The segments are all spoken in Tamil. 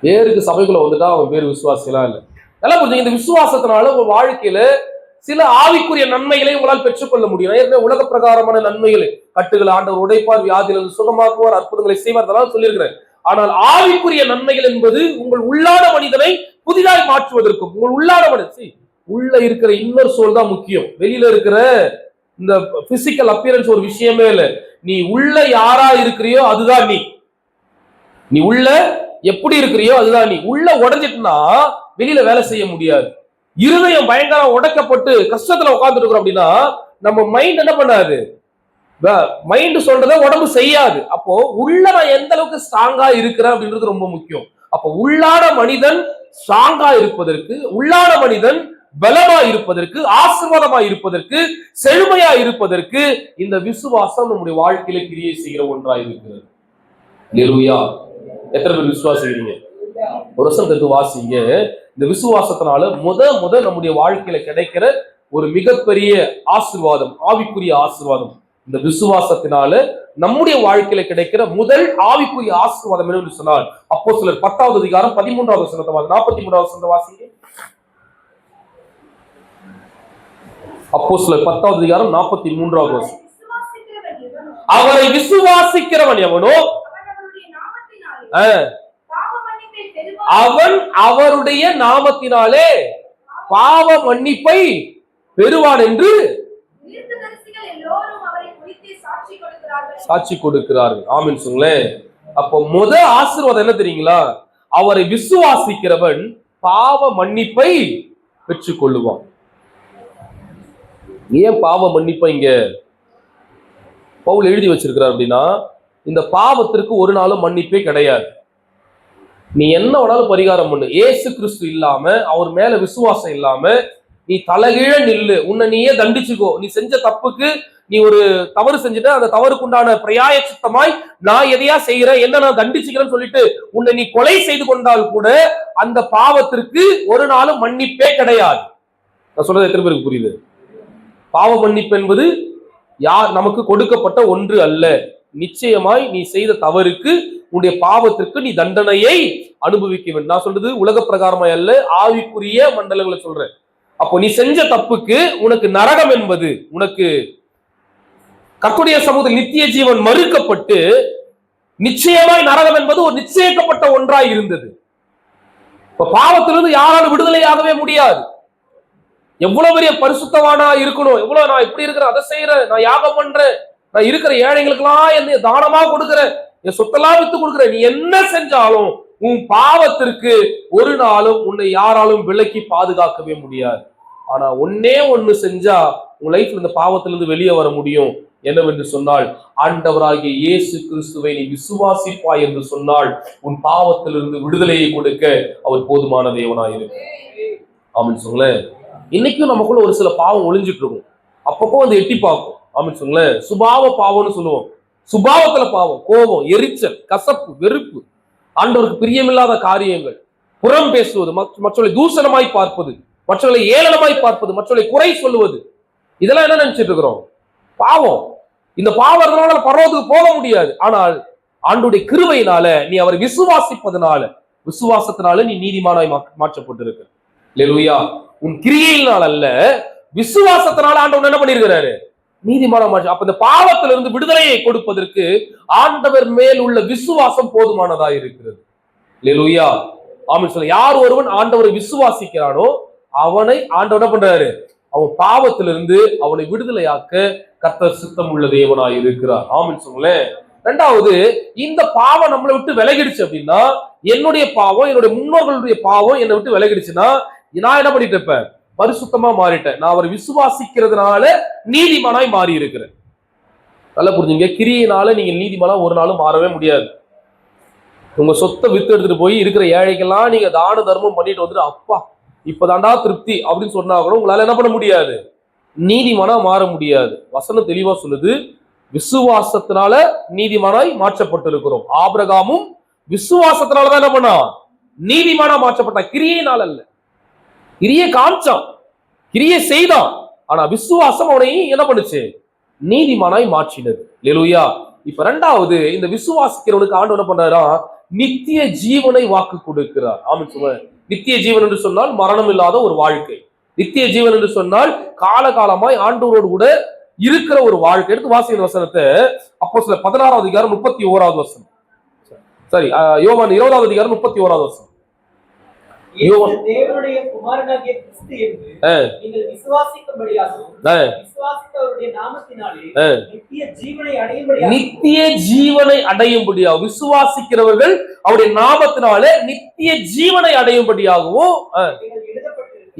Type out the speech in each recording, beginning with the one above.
பேருக்கு சபைக்குள்ள வந்துட்டா அவன் பேர் விசுவாசிலாம் இல்லை. நல்லா புரிஞ்சுங்க. இந்த விசுவாசத்தினால உங்க வாழ்க்கையில சில ஆவிக்குரிய நன்மைகளை உங்களால் பெற்றுக்கொள்ள முடியும். உலக பிரகாரமான நன்மைகளை, கட்டுகளை ஆண்டவர் உடைப்பார், வியாதியிலிருந்து சுகமாக்குவார், அற்புதங்களை செய்வார், அதெல்லாம் சொல்லியிருக்கிறேன். ஆனால் ஆவிக்குரிய நன்மைகள் என்பது உங்கள் உள்ளான மனிதனை புதிதாய் மாற்றுவதற்கும், உங்கள் உள்ளான மனிதன் உள்ள இருக்கிற இன்னர் சோல் தான் முக்கியம். வெளியில இருக்கிற இந்த பிசிக்கல் அப்பியரன்ஸ் ஒரு விஷயமே இல்லை. நீ உள்ள யாரா இருக்கிறியோ அதுதான் நீ உள்ள எப்படி இருக்கிறியோ அதுதான் நீ. உள்ள உடைஞ்சிட்டுனா வெளியில வேலை செய்ய முடியாது. இருதயம் பயங்கரம் உடைக்கப்பட்டு கஷ்டத்துல உட்கார்ந்துட்டு இருக்கிறோம் அப்படின்னா நம்ம மைண்ட் என்ன பண்ணாது, மைண்ட் சொல்றத உடம்பு செய்யாது. அப்போ உள்ள நான் எந்த அளவுக்கு ஸ்ட்ராங்கா இருக்கிறேன் அப்படின்றது ரொம்ப முக்கியம். அப்போ உள்ளான மனிதன் ஸ்ட்ராங்கா இருப்பதற்கு, உள்ளான மனிதன் பலமா இருப்பதற்கு, ஆசீர்வாதமா இருப்பதற்கு, செழுமையா இருப்பதற்கு இந்த விசுவாசம் நம்முடைய வாழ்க்கையில கிரியை செய்கிற ஒன்றா இருக்கிறது. ஹல்லேலூயா. எத்தனை பேர் விசுவாசிக்கிறீங்க? ஒரு வருஷம் கருத்து வாசிங்க. இந்த விசுவாசத்தினால முத நம்முடைய வாழ்க்கையில கிடைக்கிற ஒரு மிகப்பெரிய ஆசீர்வாதம், ஆவிக்குரிய ஆசீர்வாதம். இந்த விசுவாசத்தினால நம்முடைய வாழ்க்கையில கிடைக்கிற முதல் ஆவிக்குரிய ஆசீர்வாதம் என்று சொன்னால் அப்போஸ்தலர் 10வது அதிகாரம் 13வது வசனத்தை 43வது வசனத்தை வாசிங்க. அப்போஸ்தலர் 10வது அதிகாரம் 43வது வசனம். அவரை விசுவாசிக்கிறவன் எவனோ அவன் அவருடைய நாமத்தினாலே பாவ மன்னிப்பை பெறுவான் என்று சாட்சி கொடுக்கிறார்கள். ஆமென் சொல்லுங்களேன். அப்போ முதல் ஆசீர்வாதம் என்ன தெரியுங்களா? அவரை விசுவாசிக்கிறவன் பாவ மன்னிப்பை பெற்றுக் கொள்ளுவான். ஏன் பாவ மன்னிப்பை இங்க பவுல் எழுதி வச்சிருக்கிறார் அப்படின்னா, இந்த பாவத்திற்கு ஒரு நாளும் மன்னிப்பே கிடையாது. நீ என்ன வேணாலும் பரிகாரம் பண்ணு, ஏசு கிறிஸ்து இல்லாம, அவர் மேல விசுவாசம் இல்லாம நீ தலைகீழ நில்லு, உன்னை நீயே தண்டிச்சுக்கோ. நீ செஞ்ச தப்புக்கு நீ ஒரு தவறு செஞ்சுட்ட, அந்த தவறுக்கு உண்டான பிராயச்சித்தமாய் நான் எதையா செய்யறேன், என்ன நான் தண்டிச்சுக்கிறேன்னு சொல்லிட்டு உன்னை நீ கொலை செய்து கொண்டால் கூட அந்த பாவத்திற்கு ஒரு நாளும் மன்னிப்பே கிடையாது. நான் சொல்றது எத்தனை பேருக்கு புரியுது? பாவ மன்னிப்பு என்பது நமக்கு கொடுக்கப்பட்ட ஒன்று அல்ல. நிச்சயமாய் நீ செய்த தவறுக்கு, உன்னுடைய பாவத்திற்கு நீ தண்டனையை அனுபவிக்க வேண்டும். நான் சொல்றது உலக பிரகாரமாய் அல்ல, ஆவிக்குரிய மண்டலங்களை சொல்றேன். அப்போ நீ செஞ்ச தப்புக்கு உனக்கு நரகம் என்பது, உனக்கு கர்த்தருடைய சமூகத்தில் நித்திய ஜீவன் மறுக்கப்பட்டு நிச்சயமாய் நரகம் என்பது ஒரு நிச்சயிக்கப்பட்ட ஒன்றாய் இருந்தது. இப்ப பாவத்திலிருந்து யாராலும் விடுதலையாகவே முடியாது. எவ்வளவு பெரிய பரிசுத்தவானா இருக்கணும், எவ்வளவு நான் இப்படி இருக்கிறேன், அதை செய்யறேன், நான் யாகம் பண்றேன், நான் இருக்கிற ஏழைகளுக்கெல்லாம் என்ன தானமா கொடுக்கிறேன், என் சொத்தெல்லாம் வித்து கொடுக்கிறேன், நீ என்ன செஞ்சாலும் உன் பாவத்திற்கு ஒரு நாளும் உன்னை யாராலும் விலக்கி பாதுகாக்கவே முடியாது. ஆனா ஒன்னே ஒண்ணு செஞ்சா உன் லைஃப்ல இந்த பாவத்திலிருந்து வெளியே வர முடியும். என்னவென்று சொன்னால், ஆண்டவராகிய இயேசு கிறிஸ்துவை நீ விசுவாசிப்பாய் என்று சொன்னால் உன் பாவத்திலிருந்து விடுதலையை கொடுக்க அவர் போதுமான தேவனாயிருக்கு. ஆமென் சொல்லுங்களேன். இன்னைக்கும் நமக்குள்ள ஒரு சில பாவம் ஒளிஞ்சிட்டு இருக்கும், அப்பப்போ வந்து எட்டி பார்க்கும். ஆமென் சொல்லுங்களேன். சுபாவ பாவம்னு சொல்லுவோம். சுபாவத்துல பாவம், கோபம், எரிச்சல், கசப்பு, வெறுப்பு, ஆண்டவருக்கு பிரியமில்லாத காரியங்கள், புறம் பேசுவது, மற்றவர்களை தூஷணமாய் பார்ப்பது, மற்றவர்களை ஏளனமாய் பார்ப்பது, மற்றவர்களை குறை சொல்லுவது, இதெல்லாம் என்ன நினைச்சிட்டு இருக்கிறோம்? பாவம். இந்த பாவத்தினால பரலோகத்துக்கு போக முடியாது. ஆனால் ஆண்டவருடைய கிருபையினால, நீ அவரை விசுவாசிப்பதனால, விசுவாசத்தினால நீ நீதிமானாய் மாற்றப்பட்டிருக்க. அல்லேலூயா. உன் கிரியையினால் அல்ல, விசுவாசத்தினால ஆண்டவர் என்ன பண்ணிருக்கிறாரு? நீதிமான மாற்றம். அப்ப இந்த பாவத்திலிருந்து விடுதலையை கொடுப்பதற்கு ஆண்டவர் மேல் உள்ள விசுவாசம் போதுமானதா இருக்கிறது. அல்லேலூயா. ஆமென் சொல்ல. யார் ஒருவன் ஆண்டவரை விசுவாசிக்கிறானோ அவனை ஆண்டவர் என்ன பண்றாரு? அவன் பாவத்திலிருந்து அவனை விடுதலையாக்க கர்த்தர் சித்தம் உள்ள தேவனாய் இருக்கிறார். ஆமென் சொல்லுங்களேன். ரெண்டாவது, இந்த பாவம் நம்மளை விட்டு விலகிடுச்சு அப்படின்னா, என்னுடைய பாவம், என்னுடைய முன்னோர்களுடைய பாவம் என்னை விட்டு விலகிடுச்சுன்னா நான் என்ன பண்ணிட்டு இருப்பேன்? பரிசுத்தமா மாறிட்டேன். நான் அவரை விசுவாசிக்கிறதுனால நீதிமானாய் மாறி இருக்கிறேன். நல்லா புரிஞ்சுங்க. கிரியினால நீங்க நீதிமானா ஒரு நாளும் மாறவே முடியாது. உங்க சொத்தை வித்து எடுத்துட்டு போய் இருக்கிற ஏழைக்கெல்லாம் நீங்க தான தர்மம் பண்ணிட்டு வந்துட்டு, அப்பா இப்பதாண்டா திருப்தி அப்படின்னு சொன்னா கூட உங்களால என்ன பண்ண முடியாது? நீதிமானா மாற முடியாது. வசனம் தெளிவா சொல்லுது, விசுவாசத்தினால நீதிமானாய் மாற்றப்பட்டிருக்கிறோம். ஆபிரகாமும் விசுவாசத்தினாலதான் என்ன பண்ணா? நீதிமானா மாற்றப்பட்டான், கிரியையினால் அல்ல. கிரியை காமிச்சான், கிரியை செய்தான், ஆனா விசுவாசம் அவனை என்ன பண்ணுச்சு? நீதிமானாய் மாற்றினது. அல்லேலூயா. இப்ப ரெண்டாவது, இந்த விசுவாசிக்கிறவனுக்கு ஆண்டவர் என்ன பண்றாரா? நித்திய ஜீவனை வாக்கு கொடுக்கிறார். ஆமென் சொல்லுங்க. நித்திய ஜீவன் என்று சொன்னால் மரணம் இல்லாத ஒரு வாழ்க்கை. நித்திய ஜீவன் என்று சொன்னால் காலகாலமாய் ஆண்டவரோடு கூட இருக்கிற ஒரு வாழ்க்கை. எடுத்து வாசிக்கிற வசனத்தை அப்போஸ்தலர் 16வது அதிகாரம் 31வது வசனம். சரி, யோவான் 20வது அதிகாரம் 31வது வசனம். தேவனுடைய குமாரனாகிய கிறிஸ்து என்று நீங்கள் விசுவாசிக்கும்படியாகவும் விசுவாசித்தவருடைய நாமத்தினாலே நித்திய ஜீவனை அடையும்படியாகவும் விசுவாசிக்கிறவர்கள் அவருடைய நாமத்தினாலே நித்திய ஜீவனை அடையும்படியாகவும்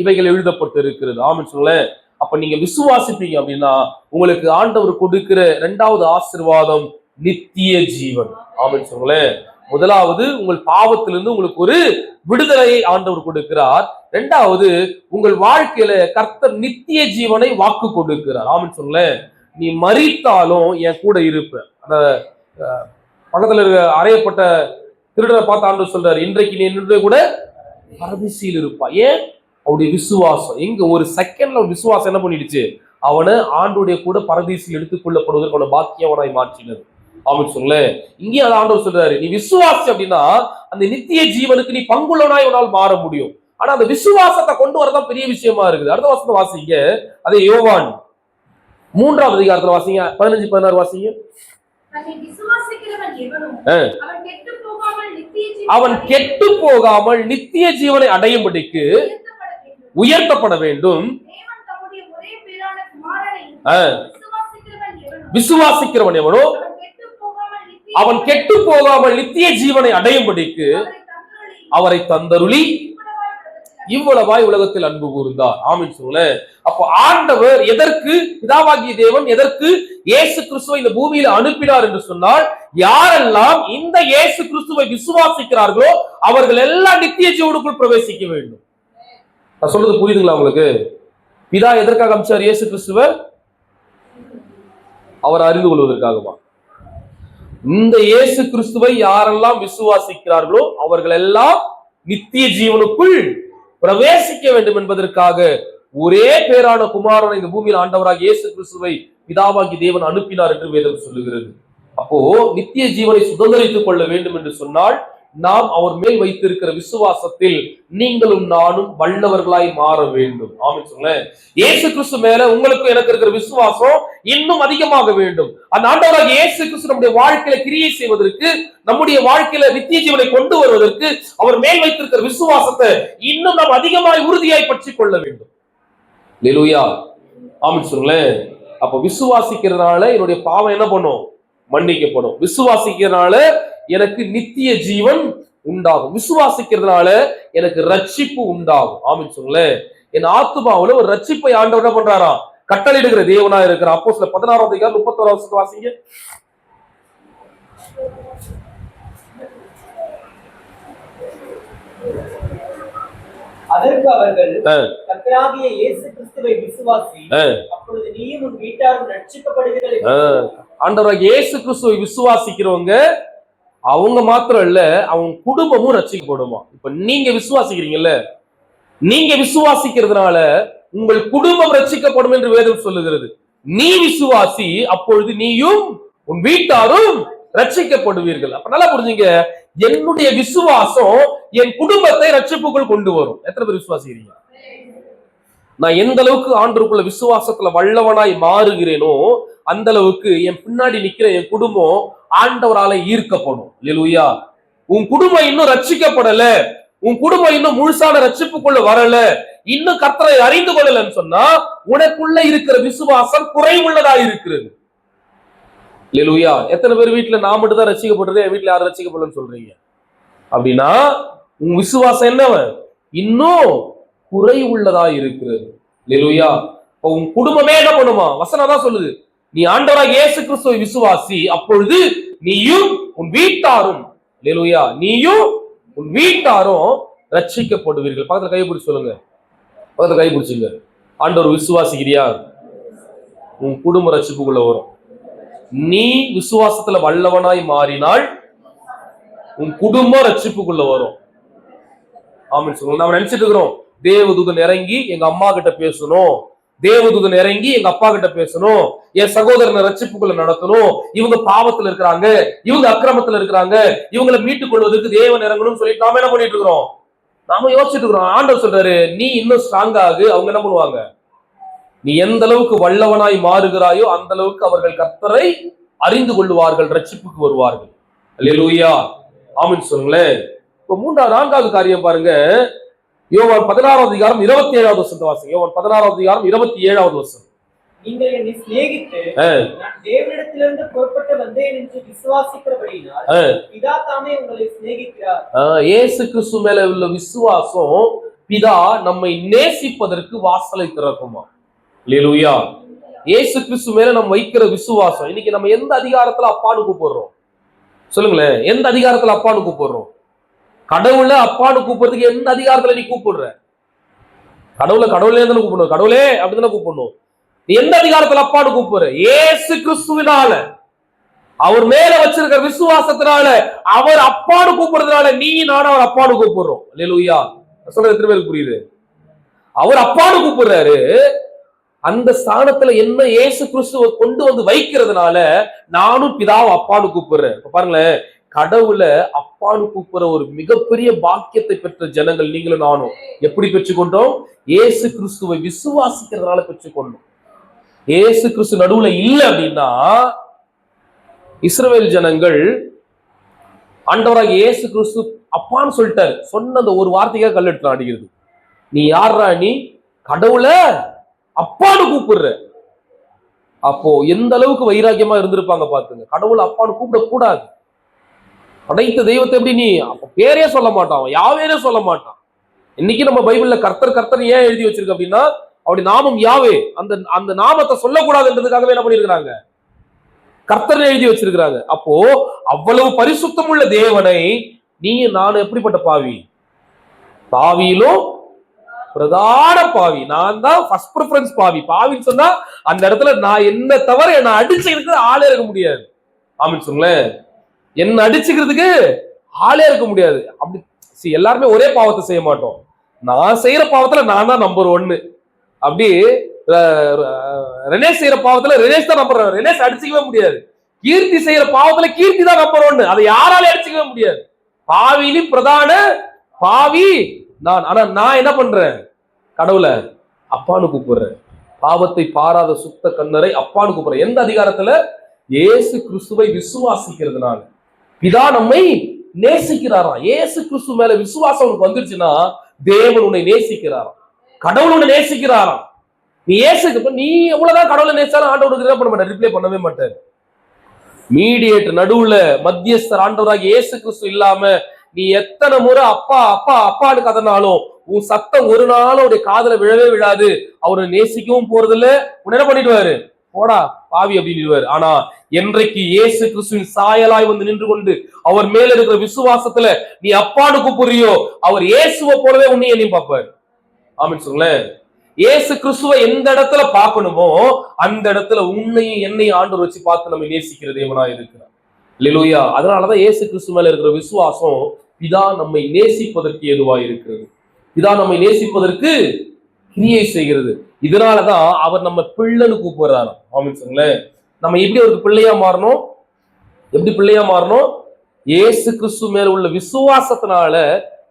இவைகள் எழுதப்பட்டு இருக்கிறது. ஆமென் சொல்லுங்களேன். அப்ப நீங்க விசுவாசிப்பீங்க அப்படின்னா உங்களுக்கு ஆண்டவர் கொடுக்கிற இரண்டாவது ஆசீர்வாதம் நித்திய ஜீவன். ஆமென் சொல்லுங்களேன். முதலாவது உங்கள் பாவத்திலிருந்து உங்களுக்கு ஒரு விடுதலையை ஆண்டவர் கொடுக்கிறார். இரண்டாவது உங்கள் வாழ்க்கையில கர்த்தர் நித்திய ஜீவனை வாக்கு கொடுக்கிறார். ஆமென் சொல்லுங்களேன். நீ மரித்தாலும் என் கூட இருப்ப. அந்த பக்கத்துல இருக்க அறையப்பட்ட திருடரை பார்த்து ஆண்டவர் சொல்றாரு, இன்றைக்கு நீ என்னுடைய கூட பரதீசியில் இருப்பா. ஏன்? அவருடைய விசுவாசம். எங்க ஒரு செகண்ட்ல விசுவாசம் என்ன பண்ணிடுச்சு, அவனை ஆண்டுடைய கூட பரதீசில் எடுத்துக் கொள்ளப்படுவதற்கான பாக்கியவனாய் மாற்றினது. ஆமென் சொல்லுங்களேன். இங்கே அதை ஆண்டவர் சொல்றாரு, நீ விசுவாசி அப்படின்னா அந்த நித்திய ஜீவனுக்கு நீ பங்குள்ளவனாய் உன்னால் மாற முடியும். ஆனா அந்த விசுவாசத்தை கொண்டு வரதான் பெரிய விஷயமா இருக்குது. அடுத்த வசனத்தை வாசிங்க. அதே யோவான் 3வது அதிகாரத்துல வாசிங்க, 15-16 வாசிங்க. அவன் கெட்டு போகாமல் நித்திய ஜீவனை அடையும்படிக்கு உயர்த்தப்பட வேண்டும். விசுவாசிக்கிறவன் எவனோ அவன் கெட்டு போகாமல் நித்திய ஜீவனை அடையும்படிக்கு அவரை தந்தருளி இவ்வளவாய் உலகத்தில் அன்பு கூர்ந்தார். ஆமென் சொல்லுங்களேன். அப்போ ஆண்டவர் எதற்கு, பிதாவாகிய தேவன் எதற்கு இயேசு கிறிஸ்துவை இந்த பூமியில அனுப்பினார் என்று சொன்னால், யாரெல்லாம் இந்த இயேசு கிறிஸ்துவை விசுவாசிக்கிறார்களோ அவர்கள் எல்லாம் நித்திய ஜீவனுக்குள் பிரவேசிக்க வேண்டும். நான் சொல்றது புரியுதுங்களா உங்களுக்கு? பிதா எதற்காக அனுப்பிச்சார் இயேசு கிறிஸ்துவை? அவர் அறிந்து கொள்வதற்காகவா? இந்த இயேசு கிறிஸ்துவை யாரெல்லாம் விசுவாசிக்கிறார்களோ அவர்கள் எல்லாம் நித்திய ஜீவனுக்குள் பிரவேசிக்க வேண்டும் என்பதற்காக ஒரே பேரான குமாரனை இந்த பூமியில் ஆண்டவராக இயேசு கிறிஸ்துவை பிதாவாகி தேவன் அனுப்பினார் என்று வேதம் சொல்லுகிறது. அப்போ நித்திய ஜீவனை சுதந்திரித்துக் கொள்ள வேண்டும் என்று சொன்னால் நாம் அவர் மேல் வைத்திருக்கிற விசுவாசத்தில் நீங்களும் நானும் வல்லவர்களாய் மாற வேண்டும். ஆமென் சொல்லுங்களேன். இயேசு கிறிஸ்து மேல உங்களுக்கு எனக்கு இருக்கிற விசுவாசம் இன்னும் அதிகமாக வேண்டும். அந்த ஆண்டவராக இயேசு கிறிஸ்து நம்முடைய வாழ்க்கையில கிரியை செய்வதற்கு, நம்முடைய வாழ்க்கையில நித்திய ஜீவனை கொண்டு வருவதற்கு அவர் மேல் வைத்திருக்கிற விசுவாசத்தை இன்னும் நாம் அதிகமாய் உறுதியாய் பற்றி கொள்ள வேண்டும். அல்லேலூயா. ஆமென் சொல்லுங்களேன். அப்ப விசுவாசிக்கிறதுனால என்னுடைய பாவம் என்ன பண்ணும்? மன்னிக்கப்படும். விசுவாசிக்கிறதுனால எனக்கு நித்திய ஜீவன் உண்டாகும். விசுவாசிக்கிறதுனால எனக்கு ரட்சிப்பு உண்டாகும். ஆமென் சொல்லுங்களேன். என் ஆத்துமாவுல ஒரு ரட்சிப்பை ஆண்டவர் என்ன பண்றாராம்? கட்டளையிடுகிற தேவனா இருக்கிற. அப்போஸ்தலர் 16வது அதிகாரம் 31வது வசனத்தை வாசிங்க. அதற்கு அவர்கள், கர்த்தராகிய இயேசு கிறிஸ்துவை விசுவாசி, அப்பொழுது நீயும் உன் வீட்டாரும் ரட்சிக்கப்படுவீர்கள். ஆண்டவராகிய இயேசு கிறிஸ்துவை விசுவாசிக்கிறவங்க அவங்க மாத்திரம் இல்ல, அவங்க குடும்பமும் ரட்சிக்கப்படுமா. இப்ப நீங்க விசுவாசிக்கிறீங்கல்ல, நீங்க விசுவாசிக்கிறதுனால உங்கள் குடும்பம் ரட்சிக்கப்படும் என்று வேதம் சொல்லுகிறது. நீ விசுவாசி, அப்பொழுது நீயும் உன் வீட்டாரும் ரட்சிக்கப்படுவீர்கள். அப்ப நல்லா புரிஞ்சுங்க, என்னுடைய விசுவாசம் என் குடும்பத்தை ரட்சிப்புக்குள் கொண்டு வரும். எத்தனை பேர் விசுவாசிக்கிறீங்க? நான் எந்த அளவுக்கு ஆண்டவருக்குள்ள விசுவாசத்துல வல்லவனாய் மாறுகிறேனோ அந்த அளவுக்கு என் பின்னாடி நிக்கிற என் குடும்பம் ஆண்டவரால ஈர்க்கப்படும். அல்லேலூயா. உன் குடும்பம் இன்னும் ரட்சிக்கப்படல, உன் குடும்பம் இன்னும் முழுசான ரட்சிப்புக்குள்ள வரல, இன்னும் கர்த்தரை அறிந்து கொள்ளலன்னு சொன்னா உனக்குள்ள இருக்கிற விசுவாசம் குறைவுள்ளதா இருக்கிறது. அல்லேலூயா. எத்தனை பேர் வீட்டுல நான் மட்டும் தான் ரட்சிக்கப்படுறது, என் வீட்டுல யாரும் ரட்சிக்கப்படலன்னு சொல்றீங்க? அப்படின்னா உன் விசுவாசம் என்னவன்? இன்னும் குறைவுள்ளதா இருக்கிறது. அல்லேலூயா. உன் குடும்பமே என்ன பண்ணுமா? வசனம் தான் சொல்லுது, நீ ஆண்டவராகிய இயேசு கிறிஸ்துவை விசுவாசி, அப்பொழுது நீயும் உன் வீட்டாரும், அல்லேலூயா, நீயும் உன் வீட்டாரும் ரட்சிக்கப்படுவீர்கள். பக்கத்துல கைப்பிடிச்சு சொல்லுங்க, பக்கத்துல கைப்பிடிச்சுங்க. ஆண்டவர் விசுவாசிக்கிறியா? உன் குடும்ப ரட்சிப்புக்குள்ள வரும். நீ விசுவாசத்துல வல்லவனாய் மாறினால் உன் குடும்பம் ரட்சிப்புக்குள்ள வரும். ஆமென் சொல்லுங்க. நாம நினைச்சிட்டு இருக்கிறோம் தேவதூதன் இறங்கி எங்க அம்மா கிட்ட பேசணும், தேவதூதன் இறங்கி எங்க அப்பா கிட்ட பேசணும், என் சகோதரனை ரட்சிப்புக்குள்ள நடத்தணும், இவங்க பாவத்துல இருக்கிறாங்க, இவங்க அக்கிரமத்துல இருக்கிறாங்க, இவங்களை மீட்டுக் கொள்வதற்கு தேவன் இறங்கணும்னு சொல்லிட்டு நாம என்ன பண்ணிட்டு இருக்கிறோம்? நாம யோசிச்சுட்டு இருக்கிறோம். ஆண்டவர் சொல்றாரு, நீ இன்னும் ஸ்ட்ராங் ஆகு. அவங்க என்ன பண்ணுவாங்க? நீ எந்த அளவுக்கு வல்லவனாய் மாறுகிறாயோ அந்த அளவுக்கு அவர்கள் கர்த்தரை அறிந்து கொள்வார்கள், ரட்சிப்புக்கு வருவார்கள். அல்லேலூயா, ஆமென் சொல்லுங்களேன். இப்ப நான்காவது காரியம் பாருங்க. யோவான் 16வது அதிகாரம் 27வது வசனத்தை வாசிங்க. யோவான் 16வது அதிகாரம் 27வது வசனம். நீங்கள் என்னை சிநேகித்து நான் தேவனிடத்திலிருந்து புறப்பட்டு வந்தேன் என்று விசுவாசிக்கிறபடியினால் பிதா தாமே உங்களை சிநேகிக்கிறார். இயேசு கிறிஸ்து மேல உள்ள விசுவாசம் பிதா நம்மை நேசிப்பதற்கு வாசலை திறக்குமா? அல்லேலூயா. இயேசு கிறிஸ்து மேல நம்ம வைக்கிற விசுவாசம். இன்னைக்கு நம்ம எந்த அதிகாரத்துல அப்பான்னு கூப்பிடுறோம்? சொல்லுங்களேன், எந்த அதிகாரத்துல அப்பான்னு கூப்பிடுறோம்? கடவுளை அப்பான்னு கூப்பிடுறதுக்கு எந்த அதிகாரத்துல நீ கூப்பிடுற? கடவுளை கடவுளே தானே கூப்பிடணும். கடவுளே அப்படித்தானே கூப்பிடணும். நீ எந்த அதிகாரத்துல அப்பான்னு கூப்பிடுற? இயேசு கிறிஸ்துவினால, அவர் மேல வச்சிருக்கிற விசுவாசத்தினால, அவர் அப்பான்னு கூப்பிடுறதுனால நீ நானும் அவர் அப்பான்னு கூப்பிடுறோம். அல்லேலூயா. சொல்றது எத்தனை பேருக்கு புரியுது? அவர் அப்பான்னு கூப்பிடுறாரு. அந்த ஸ்தானத்துல என்ன இயேசு கிறிஸ்துவ கொண்டு வந்து வைக்கிறதுனால நானும் பிதாவை அப்பான்னு கூப்பிடுறேன். பாருங்களேன், கடவுளை அப்பான்னு கூப்பிடுற ஒரு மிகப்பெரிய பாக்கியத்தை பெற்ற ஜனங்கள் நீங்களும் நானும். எப்படி பெற்றுக்கொண்டோம்? இயேசு கிறிஸ்துவை விசுவாசிக்கிறதுனால பெற்றுக்கொண்டோம். இயேசு கிறிஸ்து நடுவுல இல்லை அப்படின்னா, இஸ்ரவேல் ஜனங்கள் ஆண்டவராக இயேசு கிறிஸ்து அப்பான்னு சொல்லிட்டாரு, சொன்ன அந்த ஒரு வார்த்தைக்காக கல் எடுத்து அடிக்கிறது. நீ யாரா? நீ கடவுளை அப்பான்னு கூப்பிடுற. அப்போ எந்த அளவுக்கு வைராக்கியமா இருந்திருப்பாங்க பாத்துங்க. கடவுளை அப்பான்னு கூப்பிட கூடாது. படைத்த தெய்வத்தை எப்படி நீ அப்ப பேரே சொல்ல மாட்டான், யாவேனே சொல்ல மாட்டான். இன்னைக்கு நம்ம பைபிள்ல கர்த்தர் கர்த்தர் ஏன் எழுதி வச்சிருக்கு அப்படின்னா, அவருடைய நாமம் யாவே, அந்த அந்த நாமத்தை சொல்லக்கூடாதுன்றதுக்காகவே என்ன பண்ணிருக்கிறாங்க? கர்த்தர் எழுதி வச்சிருக்கிறாங்க. அப்போ அவ்வளவு பரிசுத்தம் உள்ள தேவனை நீ நானும் எப்படிப்பட்ட பாவி? பாவியிலும் பிரதான பாவி. நான் தான் ஃபர்ஸ்ட் ப்ரிஃபரன்ஸ் பாவி. பாவின்னு சொன்னா அந்த இடத்துல நான் என்ன தவிர என்ன அடிச்சுக்கிறதுக்கு ஆளே இருக்க முடியாது. ஆமென் சொல்லுங்களேன். என்ன அடிச்சுக்கிறதுக்கு ஆளே இருக்க முடியாது. அப்படி எல்லாருமே ஒரே பாவத்தை செய்ய மாட்டோம். நான் செய்யற பாவத்துல நான் தான் நம்பர் 1. அப்படி ரெனேஷ் செய்யற பாவத்துல ரெனேஷ் தான் நம்பர் 1. ரெனேஷ் அடிச்சுக்கவே முடியாது. கீர்த்தி செய்யற பாவத்துல கீர்த்தி தான் நம்பர் 1. அதை யாராலும் அடிச்சுக்கவே முடியாது. பாவியிலும் பிரதான பாவி நான். ஆனா நான் என்ன பண்றேன்? கடவுளை அப்பான்னு கூப்பிடுறேன். பாவத்தை பாராத சுத்த கண்ணரை அப்பான்னு கூப்பிடுறேன். எந்த அதிகாரத்துல? இயேசு கிறிஸ்துவை விசுவாசிக்கிறதுனால. பிதா நம்மை நேசிக்கிறாராம். இயேசு கிறிஸ்து மேல விசுவாசம் உனக்கு வந்துருச்சுன்னா தேவன் உன்னை நேசிக்கிறாராம், கடவுள் உன்னை நேசிக்கிறாராம். நீ இயேசுக்கு நீ எவ்வளவுதான் கடவுளை நேசிச்சாலும் ஆண்டவருக்கு என்ன பண்ண மாட்டார்? ரிப்ளை பண்ணவே மாட்டார். மீடியேட்டர், நடுவுல மத்தியஸ்தர் ஆண்டவராக இயேசு கிறிஸ்து இல்லாம நீ எத்தனை முறை அப்பா அப்பா அப்பான்னு கதனாலும் உன் சத்தம் ஒரு நாளும் அவருடைய காதுல விழவே விழாது. அவரை நேசிக்கவும் போறதில்ல. உன்ன என்ன பண்ணிடுவாரு? போடா பாவி அப்படின்னு. ஆனா என்றைக்கு இயேசு கிறிஸ்துவின் சாயலாய் வந்து நின்று கொண்டு அவர் மேல இருக்கிற விசுவாசத்துல நீ அப்பான்னு கூப்பிடுறியோ, அவர் இயேசுவை போலவே உன்னைய நீ பார்ப்பாரு. ஆமென் சொல்லுங்களேன். இயேசு கிறிஸ்துவை எந்த இடத்துல பார்க்கணுமோ அந்த இடத்துல உன்னையும் என்னையும் ஆண்டவர் வச்சு பார்த்து நம்ம நேசிக்கிற தேவனா இருக்கிறார். அல்லேலூயா. அதனாலதான் இயேசு கிறிஸ்து மேல இருக்கிற விசுவாசம் பிதா நம்மை நேசிப்பதற்கு ஏதுவா இருக்கிறது. பிதா நம்மை நேசிப்பதற்கு கிரியை செய்கிறது. இதனாலதான் அவர் நம்ம பிள்ளைன்னு கூப்பிடுறாரு. ஆமென் சொல்லுங்களேன். நம்ம எப்படி அவருக்கு பிள்ளையா மாறணும்? எப்படி பிள்ளையா மாறணும்? இயேசு கிறிஸ்து மேல உள்ள விசுவாசத்தினால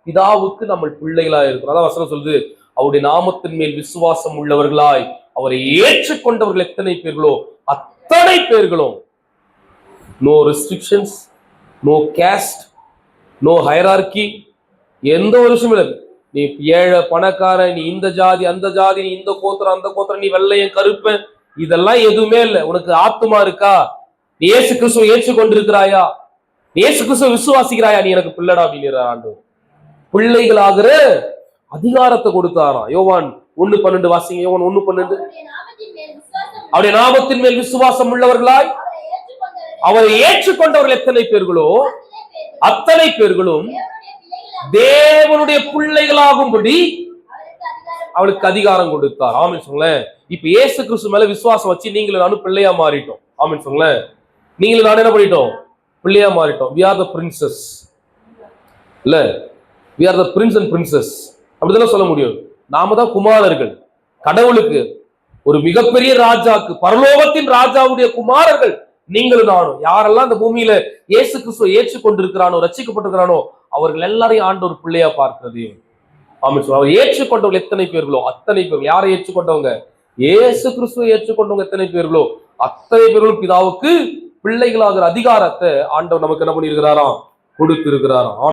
பிதாவுக்கு நம்ம பிள்ளைகளா இருக்கிறோம். அதான் வசனம் சொல்லுது, அவருடைய நாமத்தின் மேல் விசுவாசம் உள்ளவர்களாய் அவரை ஏற்றுக்கொண்டவர்கள் எத்தனை பேர்களோ அத்தனை பேர்களும். No restrictions, no caste, no hierarchy, எந்த ஒரு விஷயம் இல்லை. நீ ஏழை பணக்காரன், நீ இந்த ஜாதி அந்த ஜாதி, நீ இந்த கோத்திரம் அந்த கோத்திரம், நீ வெள்ளையன் கருப்பன், இதெல்லாம் எதுவுமே இல்லை. உனக்கு ஆத்துமா இருக்கா? நீ இயேசு கிறிஸ்துவை ஏற்றுக்கொண்டிருக்கிறாயா? நீ இயேசு கிறிஸ்துவை விசுவாசிக்கிறாயா? நீ எனக்கு பிள்ளைடா அப்படின்னு ஆண்டவர் பிள்ளைகளாகிற அதிகாரத்தை கொடுத்தாராம். யோவான் 1:12 வாசிங்க. யோவான் 1:12. அவருடைய நாமத்தின் மேல் விசுவாசம் உள்ளவர்களாய் அவரை ஏற்றுக்கொண்டவர்கள் எத்தனை பேர்களோ அத்தனை பேர்களும் தேவனுடைய பிள்ளைகளாகும்படி அவளுக்கு அதிகாரம் கொடுத்தார். ஆமென் சொல்லுங்களேன். இப்ப இயேசு கிறிஸ்து மேல விசுவாசம் வச்சு நீங்களும் நானும் பிள்ளையா மாறிட்டோம். ஆமென் சொல்லுங்களேன். நீங்களும் நானும் என்ன பண்ணிட்டோம்? பிள்ளையா மாறிட்டோம். we are the princess இல்ல, we are the prince and princess அப்படிதான் சொல்ல முடியும். நாம தான் குமாரர்கள், கடவுளுக்கு ஒரு மிகப்பெரிய ராஜாக்கு, பரலோகத்தின் ராஜாவுடைய குமாரர்கள் நீங்களும் நானும். யாரெல்லாம் இந்த பூமியில இயேசு கிறிஸ்துவை ஏற்றுக்கொண்டிருக்கிறானோ, ரட்சிக்கப்பட்டிருக்கிறானோ, அவர்கள் எல்லாரையும் ஆண்டவர் பிள்ளையா பார்க்கிறது. ஆமென். அவர் ஏற்றுக்கொண்டவர்கள் எத்தனை பேர்களோ அத்தனை பேர்கள். யாரை ஏற்றுக்கொண்டவங்க? இயேசு கிறிஸ்துவை ஏற்றுக்கொண்டவங்க எத்தனை பேர்களோ அத்தனை பேர்களும் பிதாவுக்கு பிள்ளைகளாகிற அதிகாரத்தை ஆண்டவர் நமக்கு என்ன பண்ணியிருக்கிறாராம்? கொடுத்திருக்கிறாராம்.